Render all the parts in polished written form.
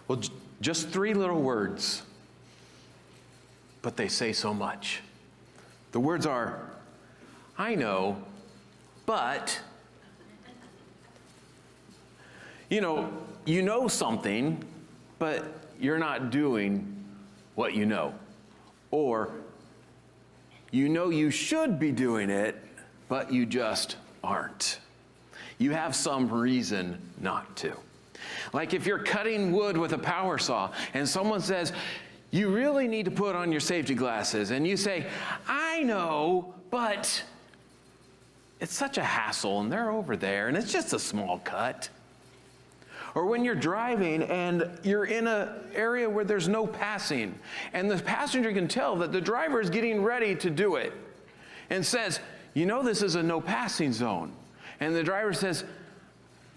Well, just three little words, but they say so much. The words are, I know, but, you know something, but you're not doing what you know. Or, you should be doing it, but you just aren't. You have some reason not to. Like if you're cutting wood with a power saw and someone says, you really need to put on your safety glasses, and you say, I know, but it's such a hassle, and they're over there, and it's just a small cut. Or when you're driving and you're in an area where there's no passing, and the passenger can tell that the driver is getting ready to do it, and says, this is a no passing zone. And the driver says,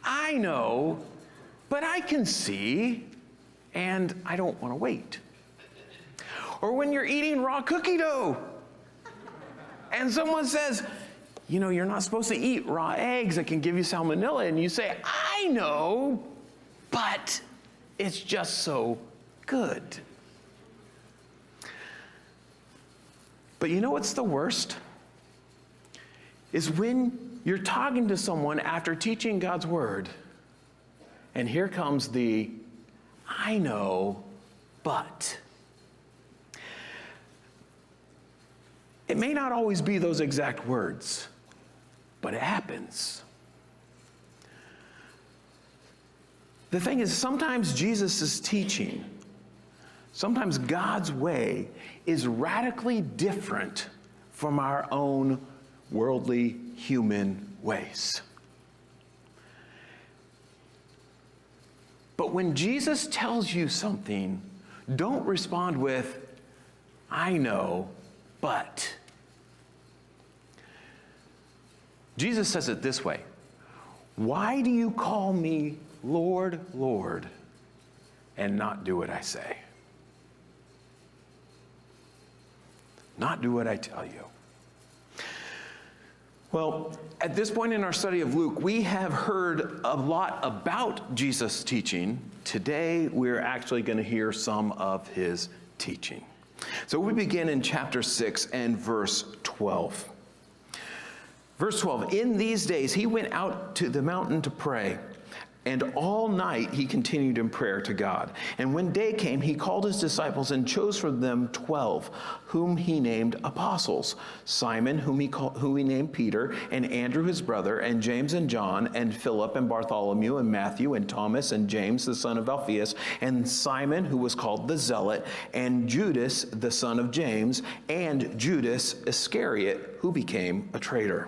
I know, but I can see, and I don't want to wait. Or when you're eating raw cookie dough, and someone says, you're not supposed to eat raw eggs, it can give you salmonella, and you say, I know, but it's just so good. But what's the worst? Is when you're talking to someone after teaching God's word, and here comes the, I know, but. It may not always be those exact words, but it happens. The thing is, sometimes Jesus' teaching, sometimes God's way is radically different from our own worldly human ways. But when Jesus tells you something, don't respond with, I know, but. Jesus says it this way, why do you call me Lord, Lord, and not do what I say? Not do what I tell you. Well, at this point in our study of Luke, we have heard a lot about Jesus' teaching. Today, we're actually going to hear some of his teaching. So we begin in chapter 6 and verse 12. Verse 12, in these days he went out to the mountain to pray, and all night he continued in prayer to God. And when day came, he called his disciples and chose from them 12, whom he named apostles. Simon, whom he named Peter, and Andrew his brother, and James and John, and Philip and Bartholomew, and Matthew, and Thomas, and James the son of Alphaeus, and Simon, who was called the Zealot, and Judas the son of James, and Judas Iscariot, who became a traitor.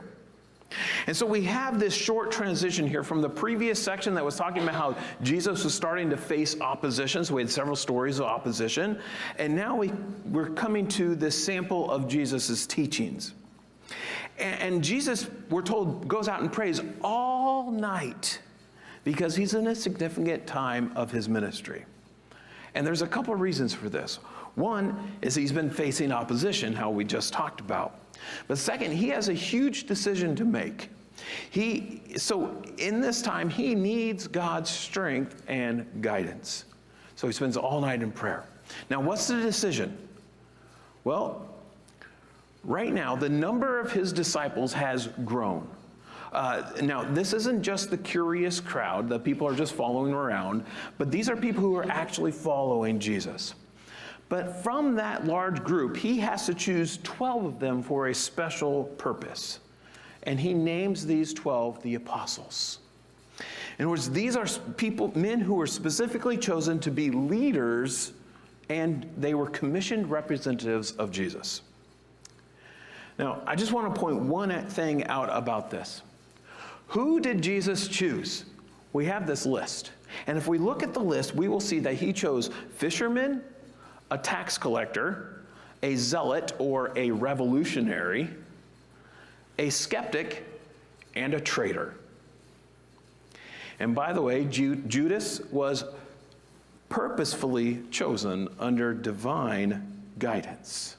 And so we have this short transition here from the previous section that was talking about how Jesus was starting to face opposition. So we had several stories of opposition. And now we're coming to this sample of Jesus' teachings. And Jesus, we're told, goes out and prays all night because he's in a significant time of his ministry. And there's a couple of reasons for this. One is he's been facing opposition, how we just talked about. But second, he has a huge decision to make. So in this time, he needs God's strength and guidance. So he spends all night in prayer. Now, what's the decision? Well, right now, the number of his disciples has grown. Now, this isn't just the curious crowd that people are just following around, but these are people who are actually following Jesus. But from that large group, he has to choose 12 of them for a special purpose. And he names these 12 the apostles. In other words, these are men who were specifically chosen to be leaders, and they were commissioned representatives of Jesus. Now, I just want to point one thing out about this. Who did Jesus choose? We have this list. And if we look at the list, we will see that he chose fishermen, a tax collector, a zealot or a revolutionary, a skeptic, and a traitor. And by the way, Judas was purposefully chosen under divine guidance.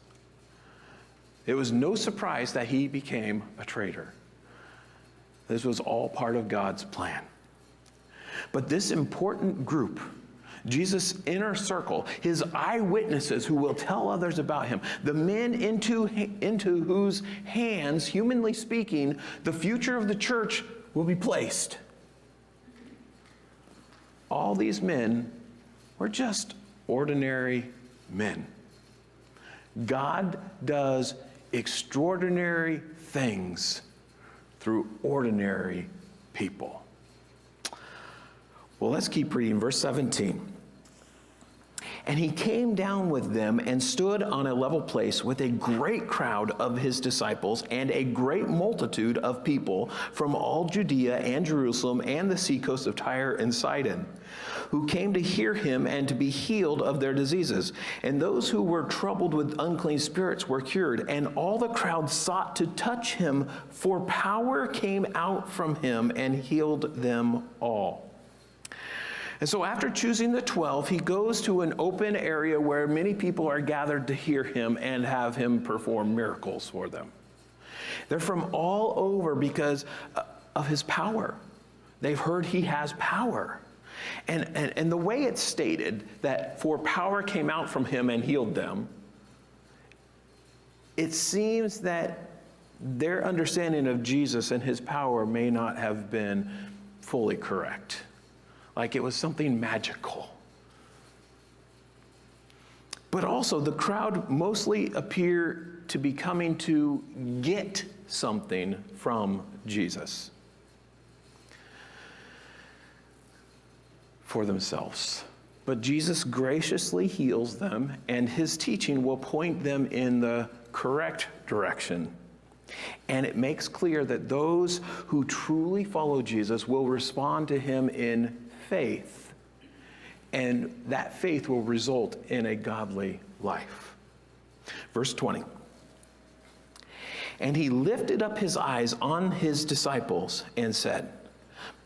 It was no surprise that he became a traitor. This was all part of God's plan. But this important group, Jesus' inner circle, his eyewitnesses who will tell others about him, the men into whose hands, humanly speaking, the future of the church will be placed. All these men were just ordinary men. God does extraordinary things through ordinary people. Well, let's keep reading. Verse 17. And he came down with them and stood on a level place with a great crowd of his disciples and a great multitude of people from all Judea and Jerusalem and the seacoast of Tyre and Sidon, who came to hear him and to be healed of their diseases. And those who were troubled with unclean spirits were cured. And all the crowd sought to touch him, for power came out from him and healed them all. And so after choosing the 12, he goes to an open area where many people are gathered to hear him and have him perform miracles for them. They're from all over because of his power. They've heard he has power. And the way it's stated that for power came out from him and healed them, it seems that their understanding of Jesus and his power may not have been fully correct. Like it was something magical. But also the crowd mostly appear to be coming to get something from Jesus for themselves. But Jesus graciously heals them, and his teaching will point them in the correct direction. And it makes clear that those who truly follow Jesus will respond to him in faith, and that faith will result in a godly life. Verse 20. And he lifted up his eyes on his disciples and said,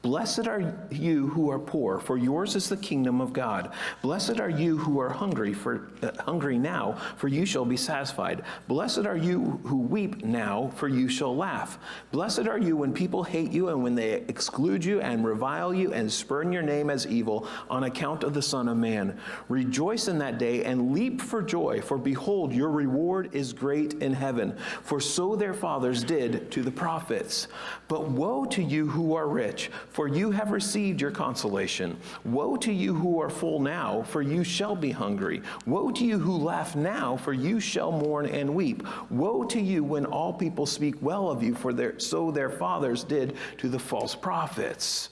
Blessed are you who are poor, for yours is the kingdom of God. Blessed are you who are hungry now, for you shall be satisfied. Blessed are you who weep now, for you shall laugh. Blessed are you when people hate you and when they exclude you and revile you and spurn your name as evil on account of the Son of Man. Rejoice in that day and leap for joy, for behold, your reward is great in heaven. For so their fathers did to the prophets. But woe to you who are rich, for you have received your consolation. Woe to you who are full now, for you shall be hungry. Woe to you who laugh now, for you shall mourn and weep. Woe to you when all people speak well of you, for so their fathers did to the false prophets.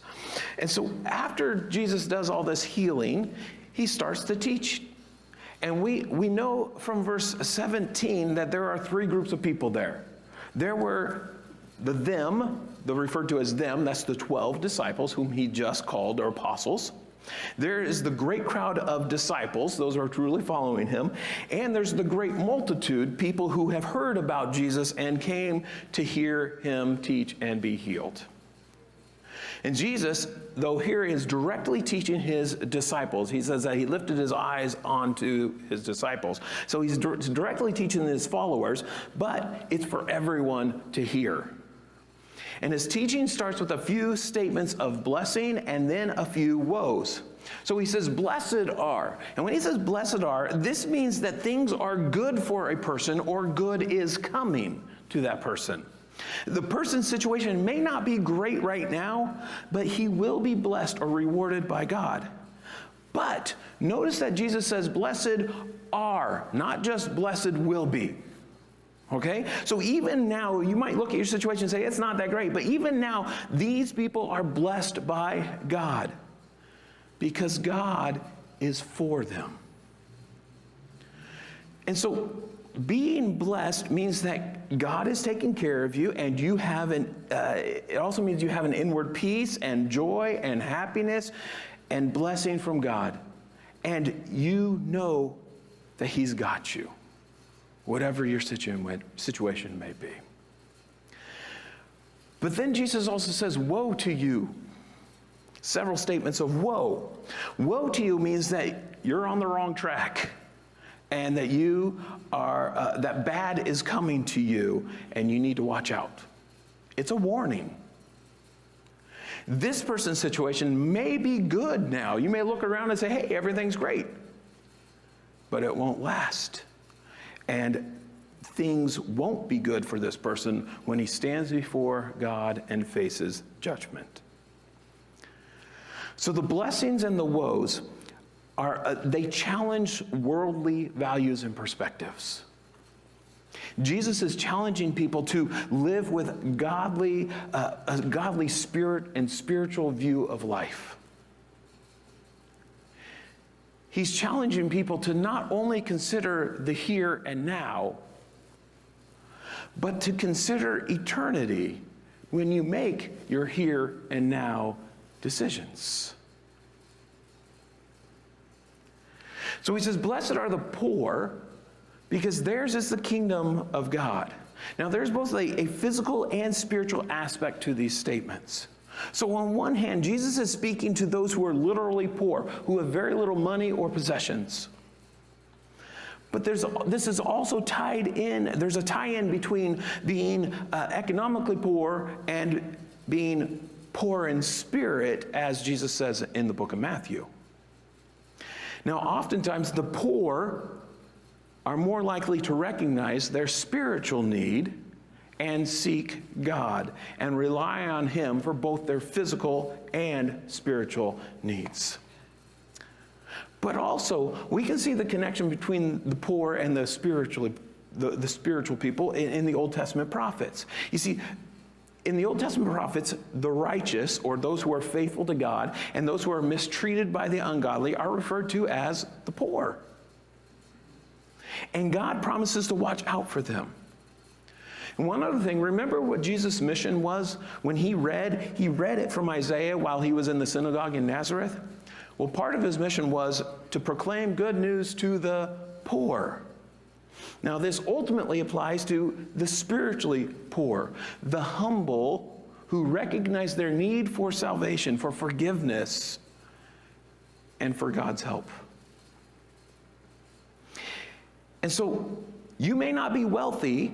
And so after Jesus does all this healing, he starts to teach. And we know from verse 17 that there are three groups of people there. There were they're referred to as them, that's the 12 disciples whom he just called, or apostles. There is the great crowd of disciples, those who are truly following him. And there's the great multitude, people who have heard about Jesus and came to hear him teach and be healed. And Jesus, though here is directly teaching his disciples, he says that he lifted his eyes onto his disciples. So he's directly teaching his followers, but it's for everyone to hear. And his teaching starts with a few statements of blessing and then a few woes. So he says, blessed are. And when he says blessed are, this means that things are good for a person or good is coming to that person. The person's situation may not be great right now, but he will be blessed or rewarded by God. But notice that Jesus says blessed are, not just blessed will be. Okay? So even now, you might look at your situation and say, it's not that great. But even now, these people are blessed by God because God is for them. And so being blessed means that God is taking care of you, and you have it also means you have an inward peace and joy and happiness and blessing from God. And you know that he's got you, whatever your situation may be. But then Jesus also says, woe to you. Several statements of woe. Woe to you means that you're on the wrong track and that you are, that bad is coming to you and you need to watch out. It's a warning. This person's situation may be good now. You may look around and say, hey, everything's great. But it won't last. And things won't be good for this person when he stands before God and faces judgment. So the blessings and the woes they challenge worldly values and perspectives. Jesus is challenging people to live with a godly spirit and spiritual view of life. He's challenging people to not only consider the here and now, but to consider eternity when you make your here and now decisions. So he says, blessed are the poor, because theirs is the kingdom of God. Now, there's both a physical and spiritual aspect to these statements. So on one hand, Jesus is speaking to those who are literally poor, who have very little money or possessions. But this is also tied in, there's a tie-in between being economically poor and being poor in spirit, as Jesus says in the book of Matthew. Now, oftentimes the poor are more likely to recognize their spiritual need and seek God and rely on Him for both their physical and spiritual needs. But also, we can see the connection between the poor and the spiritual people in the Old Testament prophets. You see, in the Old Testament prophets, the righteous, or those who are faithful to God, and those who are mistreated by the ungodly are referred to as the poor. And God promises to watch out for them. And one other thing, remember what Jesus' mission was when he read it from Isaiah while he was in the synagogue in Nazareth? Well, part of his mission was to proclaim good news to the poor. Now, this ultimately applies to the spiritually poor, the humble who recognize their need for salvation, for forgiveness, and for God's help. And so, you may not be wealthy,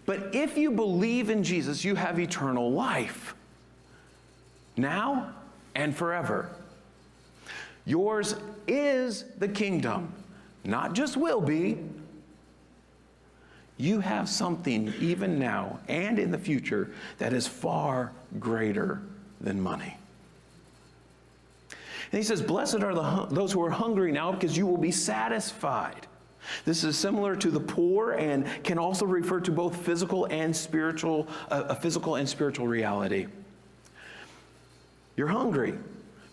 but if you believe in Jesus, you have eternal life, now and forever. Yours is the kingdom, not just will be. You have something even now and in the future that is far greater than money. And he says, blessed are those who are hungry now, because you will be satisfied. This is similar to the poor and can also refer to both physical and spiritual, a physical and spiritual reality. You're hungry,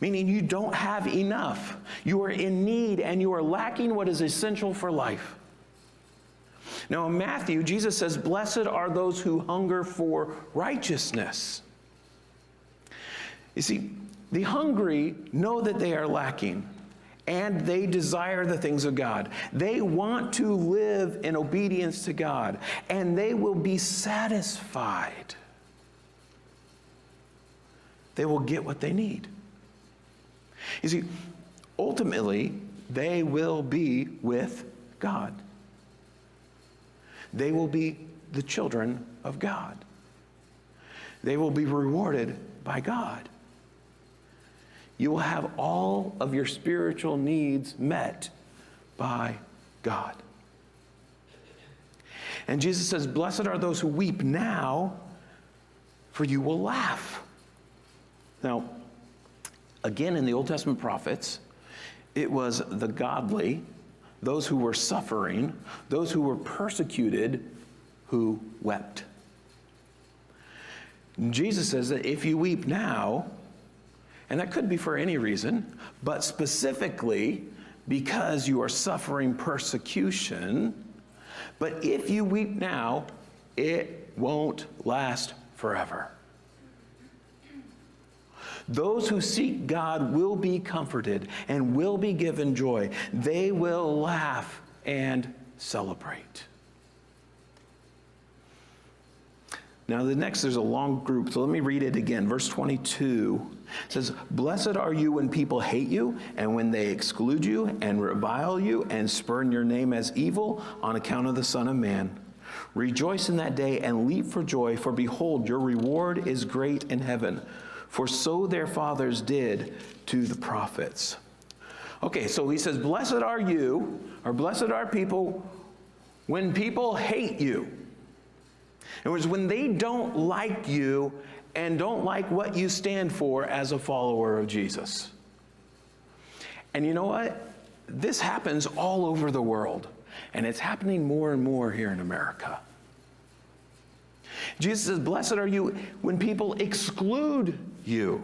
meaning you don't have enough. You are in need and you are lacking what is essential for life. Now in Matthew, Jesus says, blessed are those who hunger for righteousness. You see, the hungry know that they are lacking, and they desire the things of God. They want to live in obedience to God, and they will be satisfied. They will get what they need. You see, ultimately, they will be with God. They will be the children of God. They will be rewarded by God. You will have all of your spiritual needs met by God. And Jesus says, blessed are those who weep now, for you will laugh. Now, again, in the Old Testament prophets, it was the godly, those who were suffering, those who were persecuted, who wept. And Jesus says that if you weep now, and that could be for any reason, but specifically because you are suffering persecution, but if you weep now, it won't last forever. Those who seek God will be comforted and will be given joy. They will laugh and celebrate. Now there's a long group, so let me read it again. Verse 22 says, blessed are you when people hate you, and when they exclude you and revile you and spurn your name as evil on account of the Son of Man. Rejoice in that day and leap for joy, for behold, your reward is great in heaven. for so their fathers did to the prophets. Okay, so he says, blessed are you, or blessed are people, when people hate you. In other words, when they don't like you and don't like what you stand for as a follower of Jesus. And you know what? This happens all over the world, and it's happening more and more here in America. Jesus says, blessed are you when people exclude you.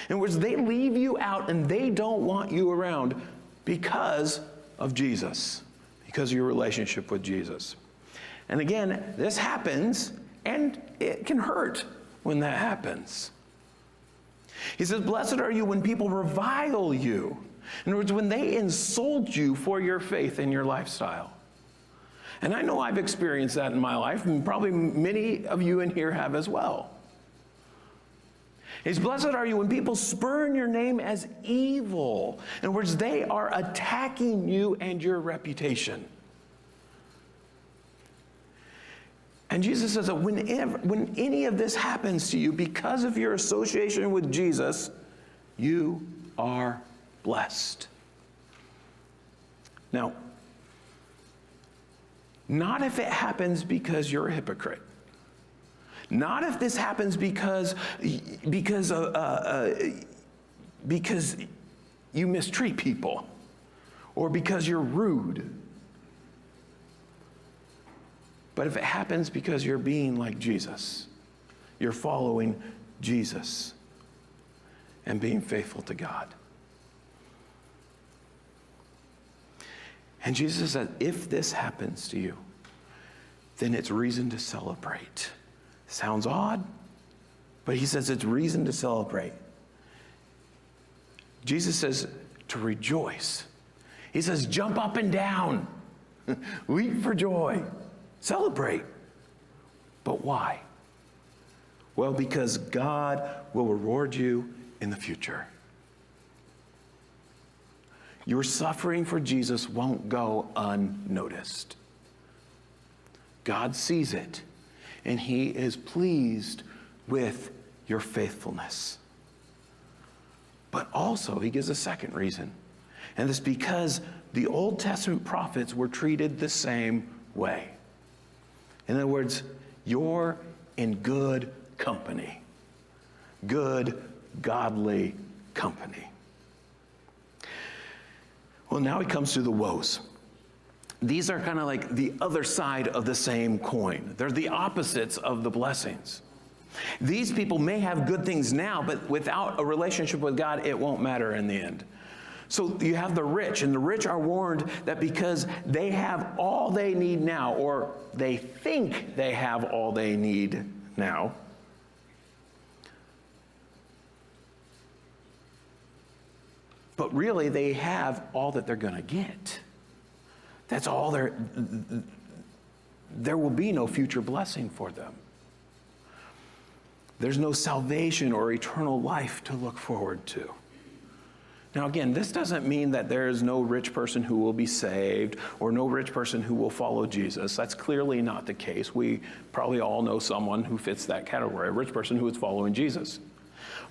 In other words, they leave you out and they don't want you around because of Jesus, because of your relationship with Jesus. And again, this happens, and it can hurt when that happens. He says, blessed are you when people revile you. In other words, when they insult you for your faith and your lifestyle. And I know I've experienced that in my life, and probably many of you in here have as well. He's blessed are you when people spurn your name as evil. In other words, they are attacking you and your reputation. And Jesus says that when any of this happens to you because of your association with Jesus, you are blessed. Now, not if it happens because you're a hypocrite. Not if this happens because you mistreat people or because you're rude. But if it happens because you're being like Jesus, you're following Jesus and being faithful to God. And Jesus said, if this happens to you, then it's reason to celebrate. Sounds odd, but he says it's reason to celebrate. Jesus says to rejoice. He says jump up and down, leap for joy, celebrate. But why? Well, because God will reward you in the future. Your suffering for Jesus won't go unnoticed. God sees it, and he is pleased with your faithfulness. But also, he gives a second reason, and it's because the Old Testament prophets were treated the same way. In other words, you're in good company. Good, godly company. Well, now he comes to the woes. These are kind of like the other side of the same coin. They're the opposites of the blessings. These people may have good things now, but without a relationship with God, it won't matter in the end. So you have the rich, and the rich are warned that because they have all they need now, or they think they have all they need now, but really they have all that they're going to get. That's all there will be no future blessing for them. There's no salvation or eternal life to look forward to. Now again, this doesn't mean that there is no rich person who will be saved or no rich person who will follow Jesus. That's clearly not the case. We probably all know someone who fits that category, a rich person who is following Jesus.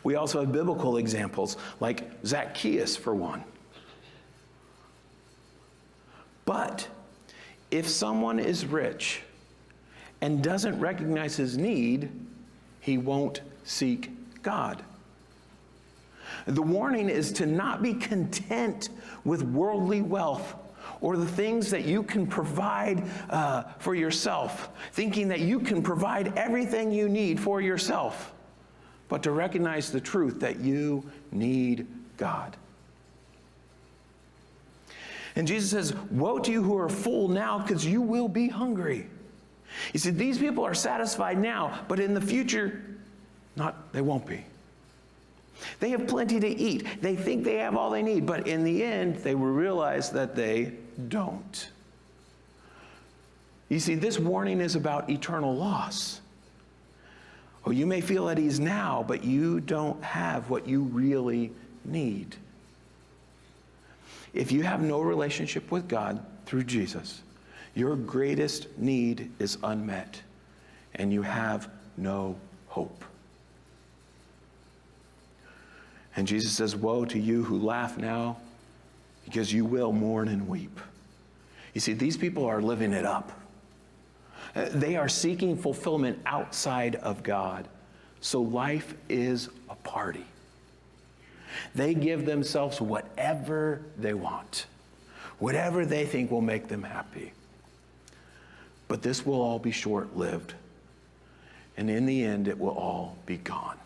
We also have biblical examples like Zacchaeus, for one. But if someone is rich and doesn't recognize his need, he won't seek God. The warning is to not be content with worldly wealth or the things that you can provide for yourself, thinking that you can provide everything you need for yourself, but to recognize the truth that you need God. And Jesus says, woe to you who are full now, because you will be hungry. He said, these people are satisfied now, but in the future, they won't be. They have plenty to eat. They think they have all they need, but in the end, they will realize that they don't. You see, this warning is about eternal loss. Oh, you may feel at ease now, but you don't have what you really need. If you have no relationship with God through Jesus, your greatest need is unmet, and you have no hope. And Jesus says, woe to you who laugh now, because you will mourn and weep. You see, these people are living it up. They are seeking fulfillment outside of God. So life is a party. They give themselves whatever they want, whatever they think will make them happy. But this will all be short-lived. And in the end, it will all be gone.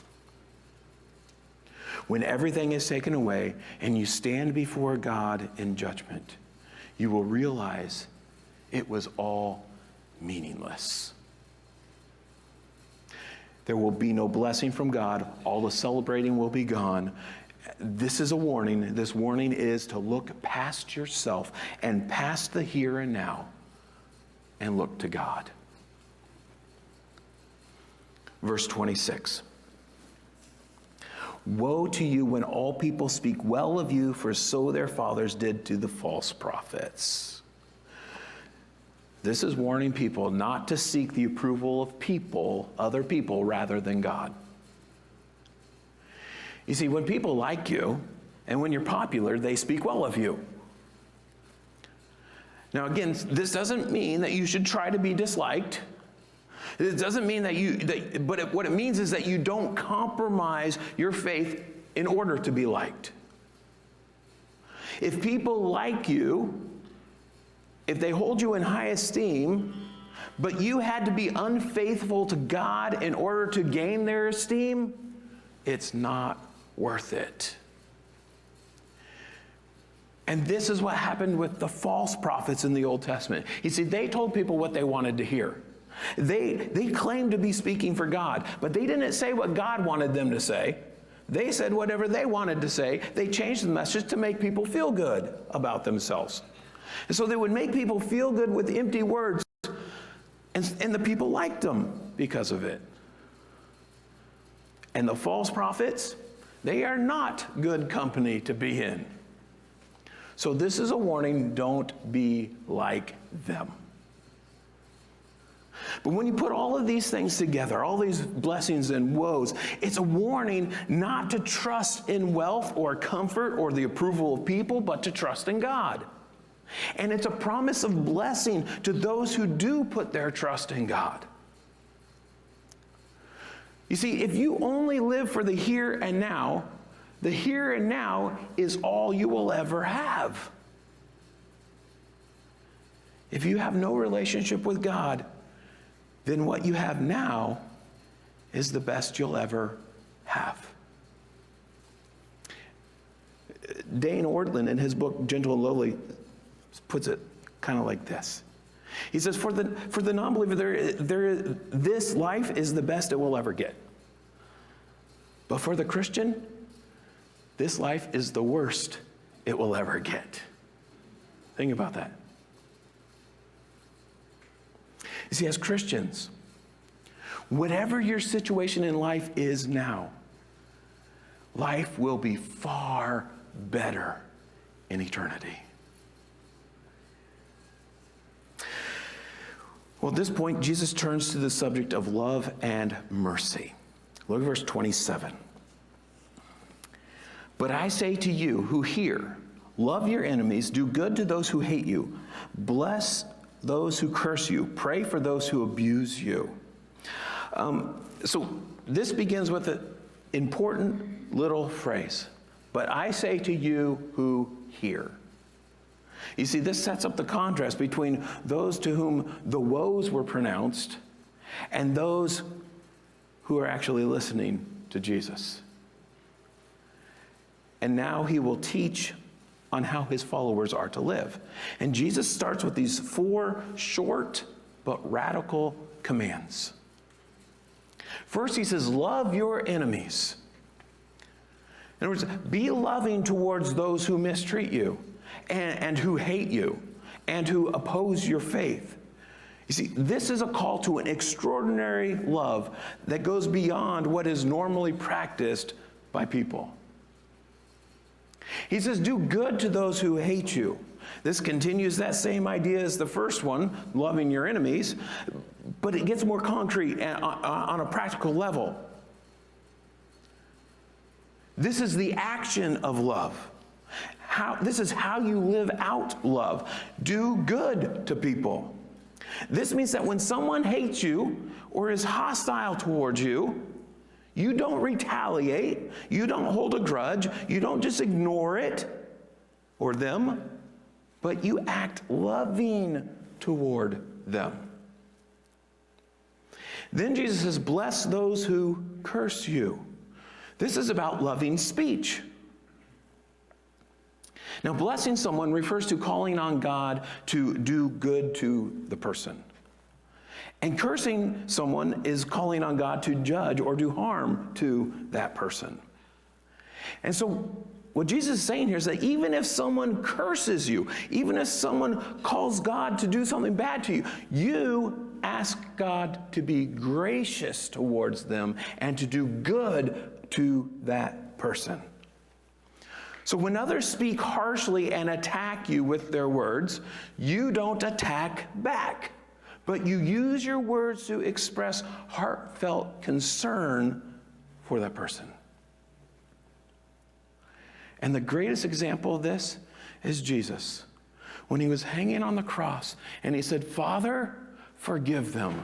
When everything is taken away and you stand before God in judgment, you will realize it was all meaningless. There will be no blessing from God. All the celebrating will be gone. This is a warning. This warning is to look past yourself and past the here and now and look to God. Verse 26. Woe to you when all people speak well of you, for so their fathers did to the false prophets. This is warning people not to seek the approval of people, other people, rather than God. You see, when people like you, and when you're popular, they speak well of you. Now again, this doesn't mean that you should try to be disliked. It doesn't mean what it means is that you don't compromise your faith in order to be liked. If people like you, if they hold you in high esteem, but you had to be unfaithful to God in order to gain their esteem, it's not worth it. And this is what happened with the false prophets in the Old Testament. You see, they told people what they wanted to hear. They claimed to be speaking for God, but they didn't say what God wanted them to say. They said whatever they wanted to say. They changed the message to make people feel good about themselves. And so they would make people feel good with empty words, and the people liked them because of it. And the false prophets, they are not good company to be in. So this is a warning, don't be like them. But when you put all of these things together, all these blessings and woes, it's a warning not to trust in wealth or comfort or the approval of people, but to trust in God. And it's a promise of blessing to those who do put their trust in God. You see, if you only live for the here and now, the here and now is all you will ever have. If you have no relationship with God, then what you have now is the best you'll ever have. Dane Ortlund, in his book Gentle and Lowly, puts it kind of like this. He says, for the non-believer, this life is the best it will ever get. But for the Christian, this life is the worst it will ever get. Think about that. You see, as Christians, whatever your situation in life is now, life will be far better in eternity. Well, at this point, Jesus turns to the subject of love and mercy. Look at verse 27. But I say to you who hear, love your enemies, do good to those who hate you, bless those who curse you, pray for those who abuse you. So this begins with an important little phrase. But I say to you who hear. You see, this sets up the contrast between those to whom the woes were pronounced and those who are actually listening to Jesus. And now he will teach on how his followers are to live. And Jesus starts with these 4 short but radical commands. First, he says, love your enemies. In other words, be loving towards those who mistreat you and who hate you and who oppose your faith. You see, this is a call to an extraordinary love that goes beyond what is normally practiced by people. He says, do good to those who hate you. This continues that same idea as the first one, loving your enemies, but it gets more concrete on a practical level. This is the action of love. This is how you live out love. Do good to people. This means that when someone hates you or is hostile towards you, you don't retaliate, you don't hold a grudge, you don't just ignore it or them, but you act loving toward them. Then Jesus says, bless those who curse you. This is about loving speech. Now, blessing someone refers to calling on God to do good to the person. And cursing someone is calling on God to judge or do harm to that person. And so what Jesus is saying here is that even if someone curses you, even if someone calls God to do something bad to you, you ask God to be gracious towards them and to do good to that person. So when others speak harshly and attack you with their words, you don't attack back, but you use your words to express heartfelt concern for that person. And the greatest example of this is Jesus, when he was hanging on the cross and he said, Father, forgive them,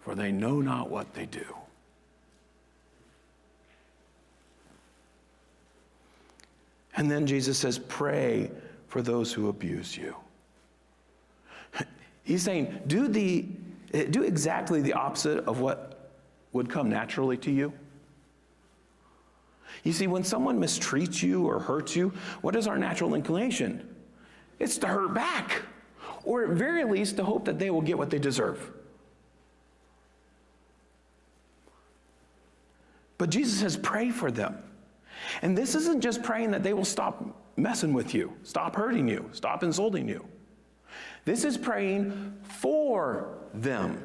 for they know not what they do. And then Jesus says, pray for those who abuse you. He's saying, do exactly the opposite of what would come naturally to you. You see, when someone mistreats you or hurts you, what is our natural inclination? It's to hurt back, or at very least to hope that they will get what they deserve. But Jesus says, pray for them. And this isn't just praying that they will stop messing with you, stop hurting you, stop insulting you. This is praying for them.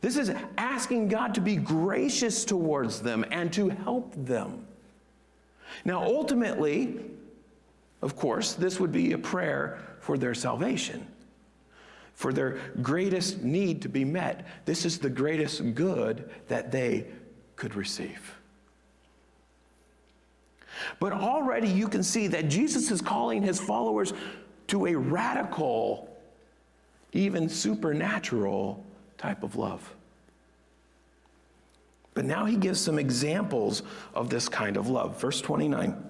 This is asking God to be gracious towards them and to help them. Now, ultimately, of course, this would be a prayer for their salvation, for their greatest need to be met. This is the greatest good that they could receive. But already you can see that Jesus is calling his followers to a radical, even supernatural type of love. But now he gives some examples of this kind of love. Verse 29.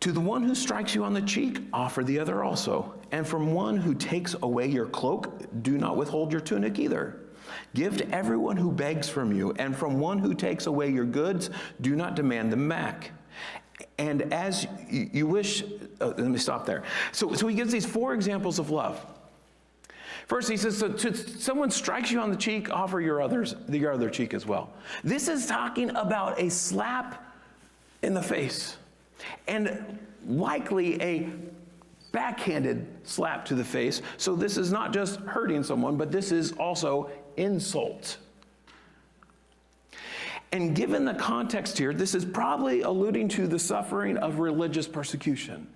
To the one who strikes you on the cheek, offer the other also. And from one who takes away your cloak, do not withhold your tunic either. Give to everyone who begs from you, and from one who takes away your goods, do not demand them back. And as you wish, let me stop there. So he gives these 4 examples of love. First, he says, so someone strikes you on the cheek, offer your other cheek as well. This is talking about a slap in the face, and likely a backhanded slap to the face. So this is not just hurting someone, but this is also insult. And given the context here, this is probably alluding to the suffering of religious persecution.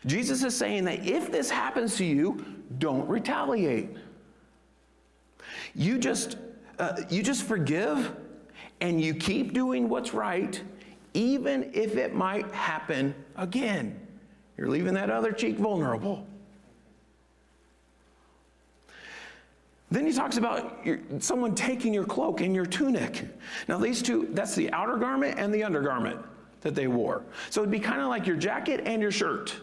Jesus is saying that if this happens to you, don't retaliate. You just forgive, and you keep doing what's right, even if it might happen again. You're leaving that other cheek vulnerable. Then he talks about someone taking your cloak and your tunic. Now these two, that's the outer garment and the undergarment that they wore. So it'd be kind of like your jacket and your shirt.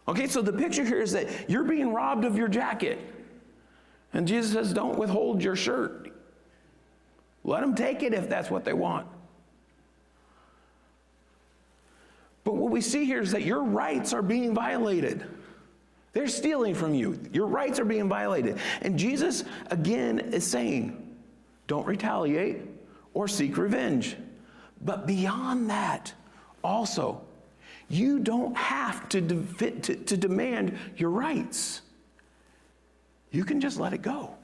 Okay, so the picture here is that you're being robbed of your jacket. And Jesus says, don't withhold your shirt. Let them take it if that's what they want. But what we see here is that your rights are being violated. They're stealing from you. Your rights are being violated. And Jesus, again, is saying, don't retaliate or seek revenge. But beyond that, also, you don't have to demand your rights. You can just let it go.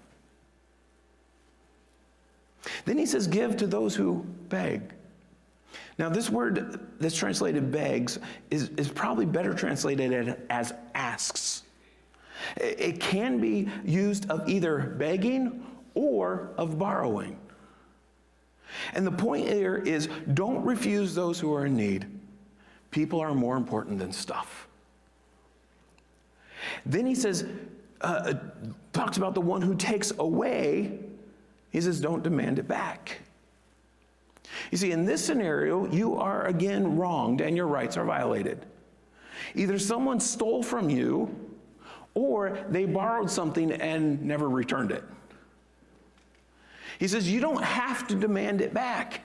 Then he says, give to those who beg. Now, this word that's translated begs is probably better translated as asks. It can be used of either begging or of borrowing. And the point here is, don't refuse those who are in need. People are more important than stuff. Then he says, talks about the one who takes away. He says, don't demand it back. You see, in this scenario, you are again wronged and your rights are violated. Either someone stole from you or they borrowed something and never returned it. He says, you don't have to demand it back.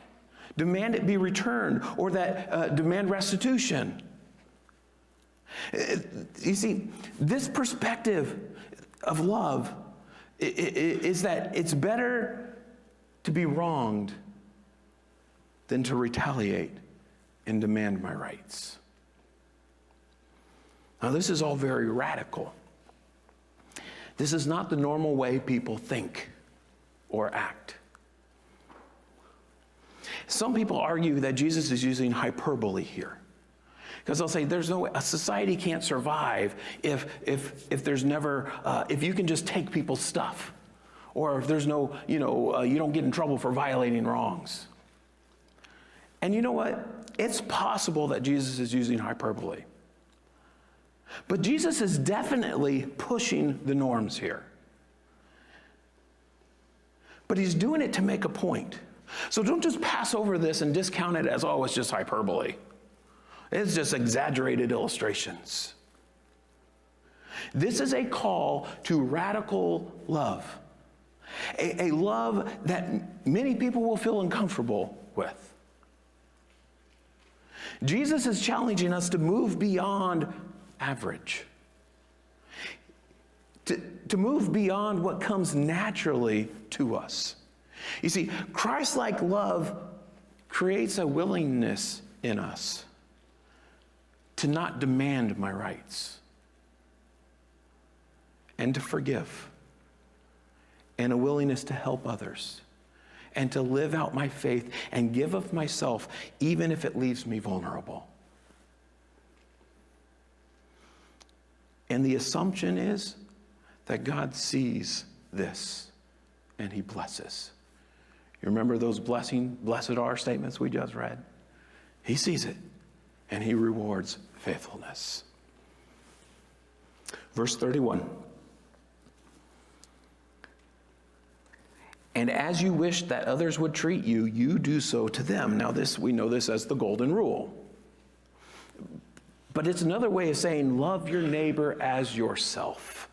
Demand it be returned, or that demand restitution. You see, this perspective of love is that it's better to be wronged than to retaliate and demand my rights. Now, this is all very radical. This is not the normal way people think or act. Some people argue that Jesus is using hyperbole here, because they'll say a society can't survive if there's never, if you can just take people's stuff, or if there's no, you don't get in trouble for violating wrongs. And you know what? It's possible that Jesus is using hyperbole. But Jesus is definitely pushing the norms here. But he's doing it to make a point. So don't just pass over this and discount it as, oh, it's just hyperbole. It's just exaggerated illustrations. This is a call to radical love. A love that many people will feel uncomfortable with. Jesus is challenging us to move beyond average. To move beyond what comes naturally to us. You see, Christ-like love creates a willingness in us to not demand my rights, and to forgive, and a willingness to help others, and to live out my faith and give of myself, even if it leaves me vulnerable. And the assumption is that God sees this and he blesses. You remember those blessed are statements we just read? He sees it and he rewards faithfulness. Verse 31. And as you wish that others would treat you, you do so to them. Now we know this as the golden rule. But it's another way of saying love your neighbor as yourself.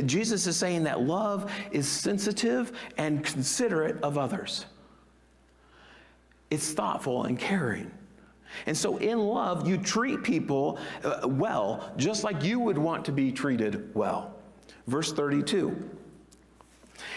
Jesus is saying that love is sensitive and considerate of others. It's thoughtful and caring. And so in love, you treat people well, just like you would want to be treated well. Verse 32.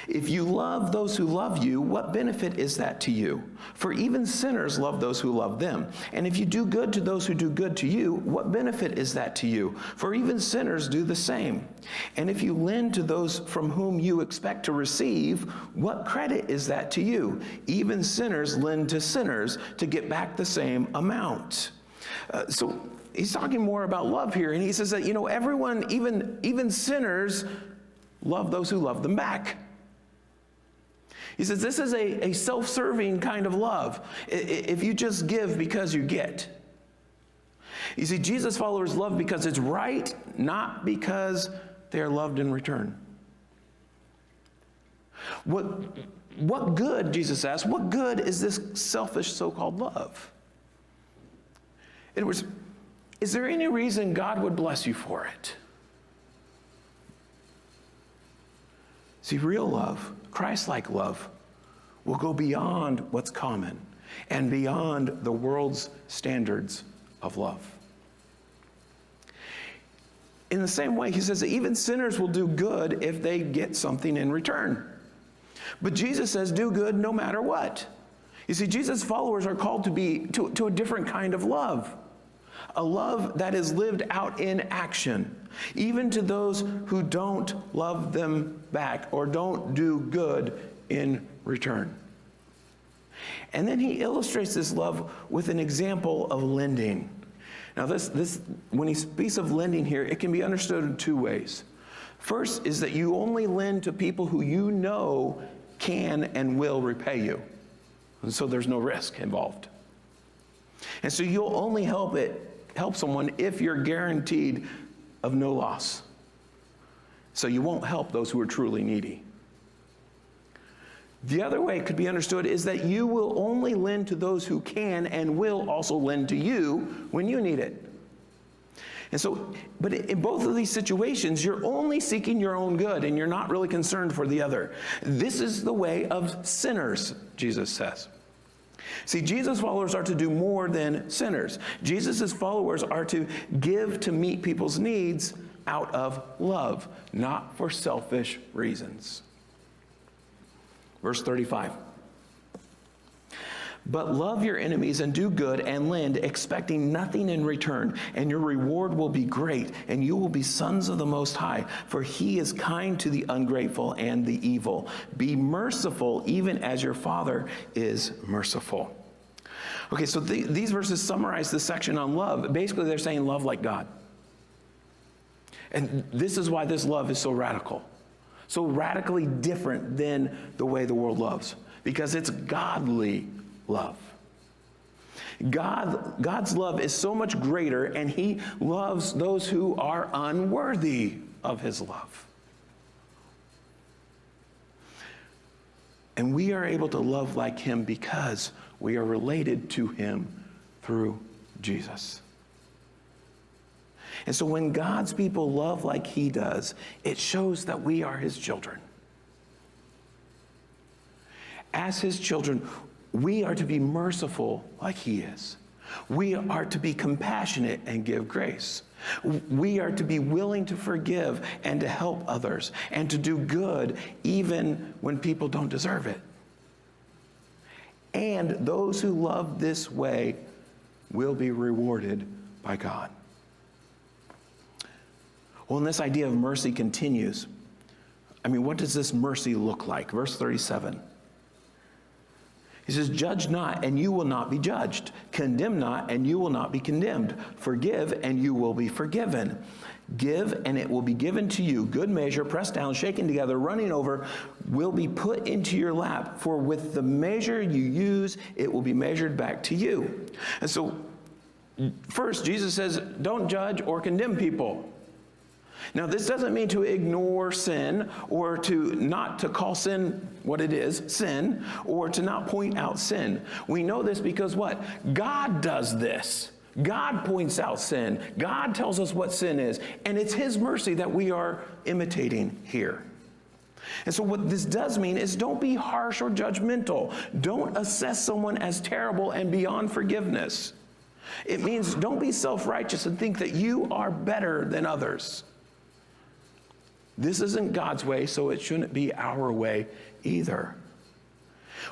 If you love those who love you, what benefit is that to you? For even sinners love those who love them. And if you do good to those who do good to you, what benefit is that to you? For even sinners do the same. And if you lend to those from whom you expect to receive, what credit is that to you? Even sinners lend to sinners to get back the same amount. So he's talking more about love here. And he says that, everyone, even sinners, love those who love them back. He says this is a self-serving kind of love. If you just give because you get. You see, Jesus followers love because it's right, not because they are loved in return. What good, Jesus asks, what good is this selfish so-called love? In other words, is there any reason God would bless you for it? See, real love, Christ-like love, will go beyond what's common and beyond the world's standards of love. In the same way, he says that even sinners will do good if they get something in return. But Jesus says do good no matter what. You see, Jesus' followers are called to a different kind of love. A love that is lived out in action, even to those who don't love them back or don't do good in return. And then he illustrates this love with an example of lending. Now this when he speaks of lending here, it can be understood in two ways. First is that you only lend to people who you know can and will repay you. And so there's no risk involved. And so you'll only help someone if you're guaranteed of no loss. So you won't help those who are truly needy. The other way it could be understood is that you will only lend to those who can and will also lend to you when you need it. And so, but in both of these situations, you're only seeking your own good and you're not really concerned for the other. This is the way of sinners, Jesus says. See, Jesus' followers are to do more than sinners. Jesus' followers are to give to meet people's needs out of love, not for selfish reasons. Verse 35. But love your enemies and do good and lend, expecting nothing in return, and your reward will be great, and you will be sons of the Most High, for he is kind to the ungrateful and the evil. Be merciful, even as your Father is merciful. Okay, so these verses summarize this section on love. Basically, they're saying love like God. And this is why this love is so radical, so radically different than the way the world loves, because it's godly love. God's love is so much greater, and he loves those who are unworthy of his love. And we are able to love like him because we are related to him through Jesus. And so when God's people love like he does, it shows that we are his children. As his children, we are to be merciful like he is. We are to be compassionate and give grace. We are to be willing to forgive and to help others and to do good even when people don't deserve it. And those who love this way will be rewarded by God. Well, and this idea of mercy continues. I mean, what does this mercy look like? Verse 37. He says, judge not, and you will not be judged. Condemn not, and you will not be condemned. Forgive, and you will be forgiven. Give, and it will be given to you. Good measure, pressed down, shaken together, running over, will be put into your lap. For with the measure you use, it will be measured back to you. And so, first, Jesus says, don't judge or condemn people. Now, this doesn't mean to ignore sin or not to call sin what it is, sin, or to not point out sin. We know this because what? God does this. God points out sin. God tells us what sin is. And it's his mercy that we are imitating here. And so what this does mean is don't be harsh or judgmental. Don't assess someone as terrible and beyond forgiveness. It means don't be self-righteous and think that you are better than others. This isn't God's way, so it shouldn't be our way either.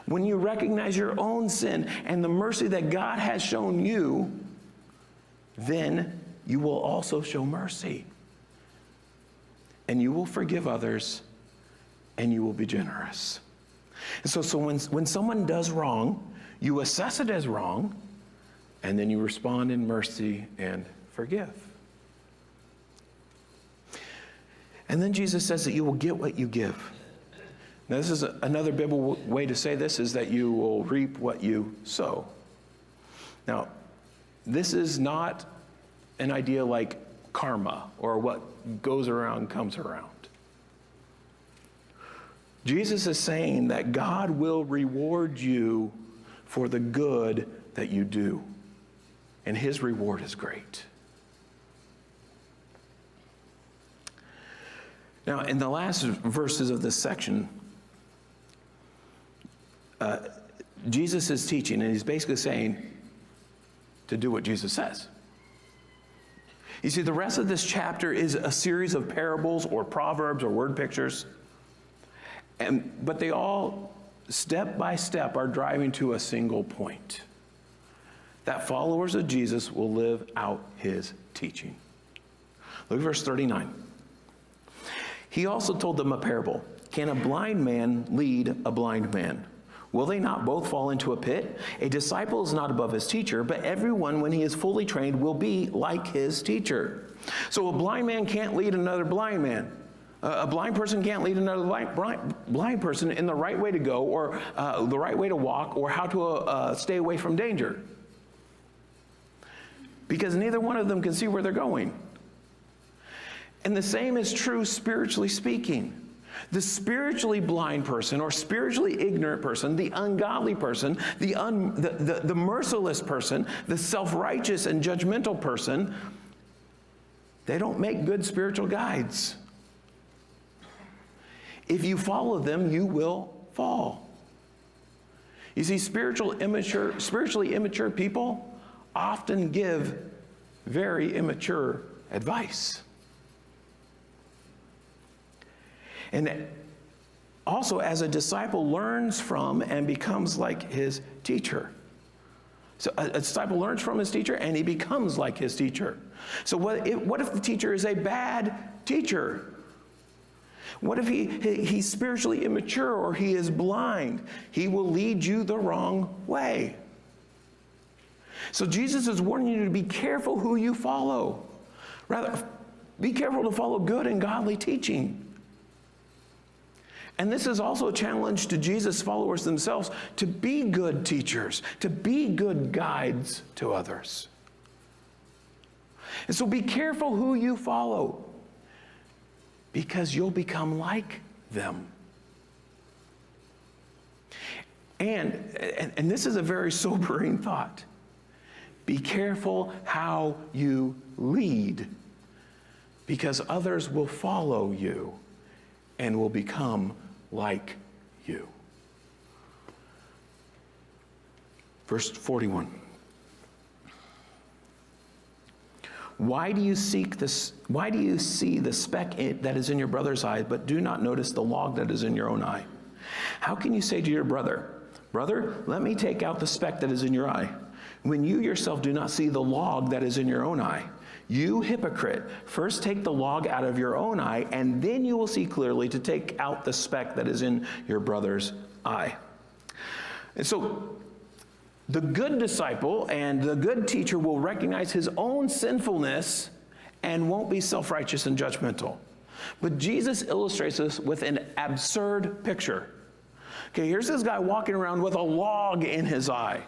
When you recognize your own sin and the mercy that God has shown you, then you will also show mercy. And you will forgive others, and you will be generous. And so when someone does wrong, you assess it as wrong, and then you respond in mercy and forgive. And then Jesus says that you will get what you give. Now, this is another biblical way to say this, is that you will reap what you sow. Now, this is not an idea like karma or what goes around comes around. Jesus is saying that God will reward you for the good that you do, and his reward is great. Now, in the last verses of this section, Jesus is teaching, and he's basically saying to do what Jesus says. You see, the rest of this chapter is a series of parables or proverbs or word pictures, but they all, step by step, are driving to a single point: that followers of Jesus will live out his teaching. Look at verse 39. He also told them a parable. Can a blind man lead a blind man? Will they not both fall into a pit? A disciple is not above his teacher, but everyone, when he is fully trained, will be like his teacher. So a blind man can't lead another blind man. A blind person can't lead another blind person in the right way to go, or the right way to walk, or how to stay away from danger. Because neither one of them can see where they're going. And the same is true spiritually speaking. The spiritually blind person or spiritually ignorant person, the ungodly person, the merciless person, the self-righteous and judgmental person, they don't make good spiritual guides. If you follow them, you will fall. You see, spiritually immature people often give very immature advice. And also, as a disciple learns from and becomes like his teacher. So a disciple learns from his teacher and he becomes like his teacher. So what if the teacher is a bad teacher? What if he's spiritually immature or he is blind? He will lead you the wrong way. So Jesus is warning you to be careful who you follow. Rather, be careful to follow good and godly teaching. And this is also a challenge to Jesus' followers themselves to be good teachers, to be good guides to others. And so be careful who you follow, because you'll become like them. And this is a very sobering thought. Be careful how you lead, because others will follow you and will become like you. Verse 41. Why do you see the speck that is in your brother's eye, but do not notice the log that is in your own eye? How can you say to your brother, "Brother, let me take out the speck that is in your eye," when you yourself do not see the log that is in your own eye? You hypocrite, first take the log out of your own eye, and then you will see clearly to take out the speck that is in your brother's eye. And so the good disciple and the good teacher will recognize his own sinfulness and won't be self-righteous and judgmental. But Jesus illustrates this with an absurd picture. Okay, here's this guy walking around with a log in his eye.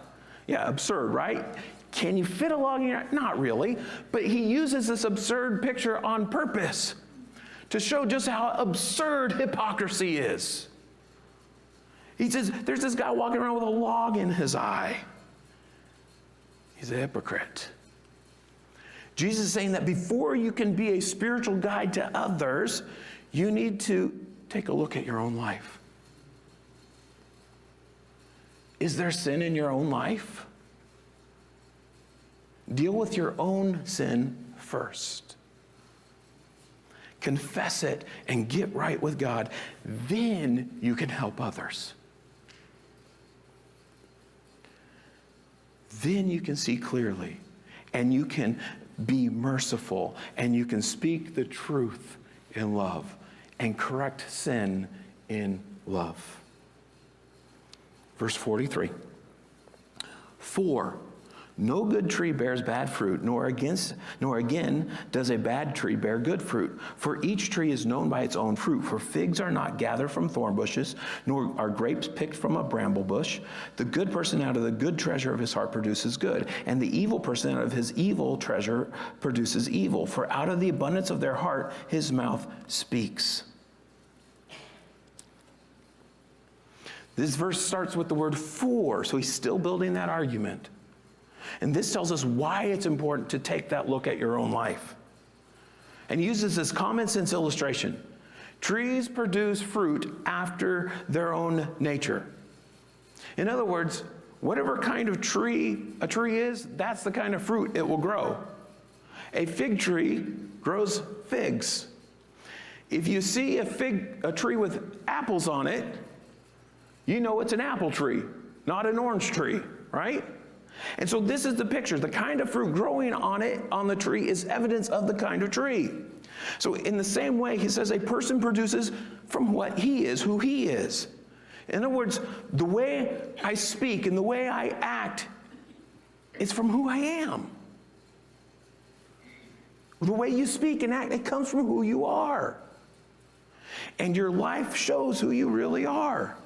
Yeah, absurd, right? Can you fit a log in your eye? Not really. But he uses this absurd picture on purpose to show just how absurd hypocrisy is. He says, there's this guy walking around with a log in his eye. He's a hypocrite. Jesus is saying that before you can be a spiritual guide to others, you need to take a look at your own life. Is there sin in your own life? Deal with your own sin first. Confess it and get right with God. Then you can help others. Then you can see clearly, and you can be merciful, and you can speak the truth in love and correct sin in love. Verse 43. For no good tree bears bad fruit, nor again does a bad tree bear good fruit. For each tree is known by its own fruit. For figs are not gathered from thorn bushes, nor are grapes picked from a bramble bush. The good person out of the good treasure of his heart produces good, and the evil person out of his evil treasure produces evil. For out of the abundance of their heart his mouth speaks. This verse starts with the word for, so he's still building that argument. And this tells us why it's important to take that look at your own life. And he uses this common sense illustration. Trees produce fruit after their own nature. In other words, whatever kind of tree a tree is, that's the kind of fruit it will grow. A fig tree grows figs. If you see a tree with apples on it, you know it's an apple tree, not an orange tree, right? And so this is the picture. The kind of fruit growing on the tree is evidence of the kind of tree. So in the same way, he says a person produces from what he is, who he is. In other words, the way I speak and the way I act, it's from who I am. The way you speak and act, it comes from who you are. And your life shows who you really are.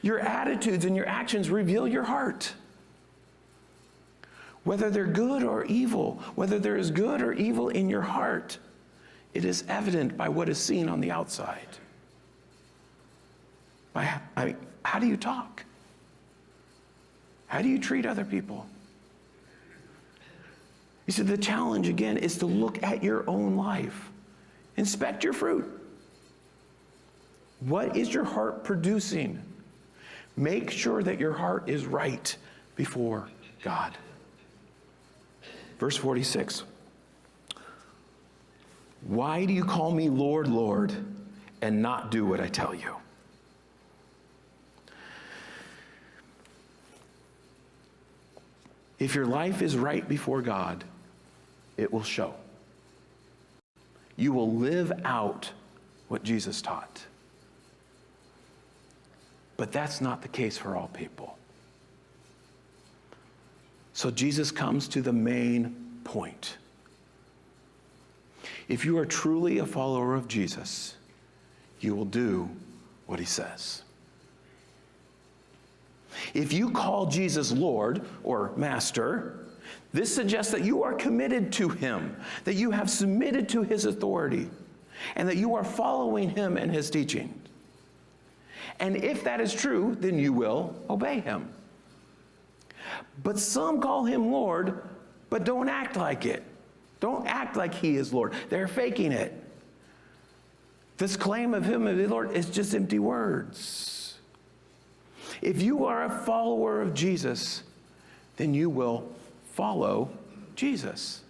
Your attitudes and your actions reveal your heart. Whether they're good or evil, whether there is good or evil in your heart, it is evident by what is seen on the outside. How do you talk? How do you treat other people? You see, the challenge again is to look at your own life. Inspect your fruit. What is your heart producing? Make sure that your heart is right before God. Verse 46. Why do you call me Lord, Lord, and not do what I tell you? If your life is right before God, it will show. You will live out what Jesus taught. But that's not the case for all people. So Jesus comes to the main point. If you are truly a follower of Jesus, you will do what he says. If you call Jesus Lord or Master, this suggests that you are committed to him, that you have submitted to his authority, and that you are following him and his teaching. And if that is true, then you will obey him. But some call him Lord, but don't act like it. Don't act like he is Lord. They're faking it. This claim of him as Lord is just empty words. If you are a follower of Jesus, then you will follow Jesus.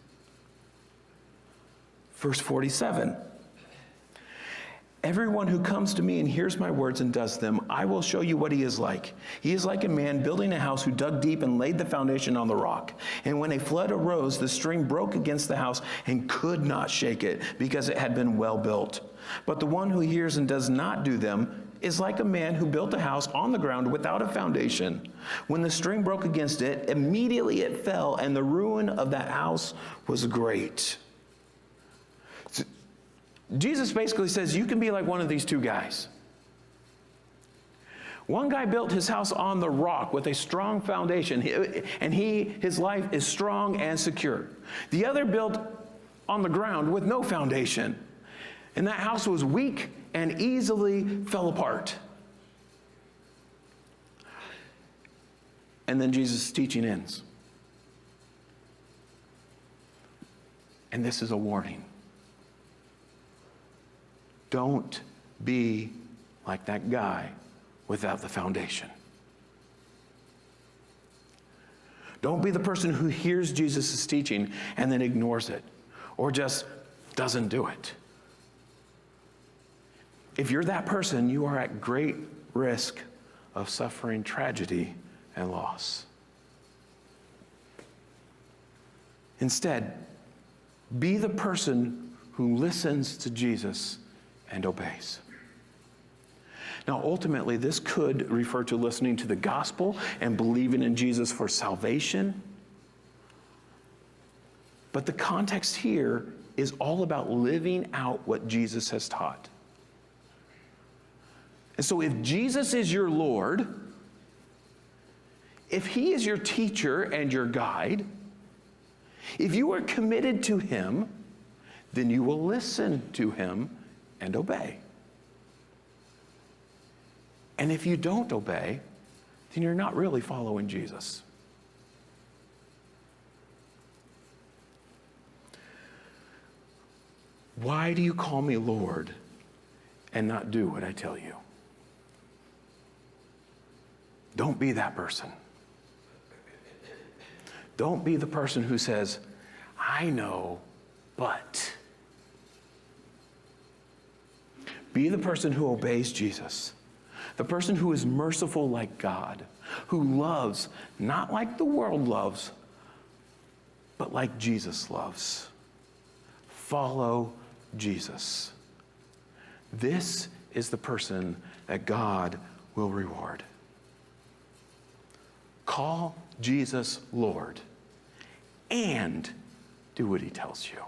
Verse 47. Everyone who comes to me and hears my words and does them, I will show you what he is like. He is like a man building a house who dug deep and laid the foundation on the rock. And when a flood arose, the stream broke against the house and could not shake it because it had been well built. But the one who hears and does not do them is like a man who built a house on the ground without a foundation. When the stream broke against it, immediately it fell, and the ruin of that house was great. Jesus basically says you can be like one of these two guys. One guy built his house on the rock with a strong foundation, and his life is strong and secure. The other built on the ground with no foundation, and that house was weak and easily fell apart. And then Jesus' teaching ends. And this is a warning. Don't be like that guy without the foundation. Don't be the person who hears Jesus' teaching and then ignores it or just doesn't do it. If you're that person, you are at great risk of suffering tragedy and loss. Instead, be the person who listens to Jesus and obeys. Now, ultimately, this could refer to listening to the gospel and believing in Jesus for salvation. But the context here is all about living out what Jesus has taught. And so if Jesus is your Lord, if he is your teacher and your guide, if you are committed to him, then you will listen to him and obey. And if you don't obey, then you're not really following Jesus. Why do you call me Lord and not do what I tell you? Don't be that person. Don't be the person who says, I know, but. Be the person who obeys Jesus. The person who is merciful like God, who loves not like the world loves, but like Jesus loves. Follow Jesus. This is the person that God will reward. Call Jesus Lord and do what he tells you.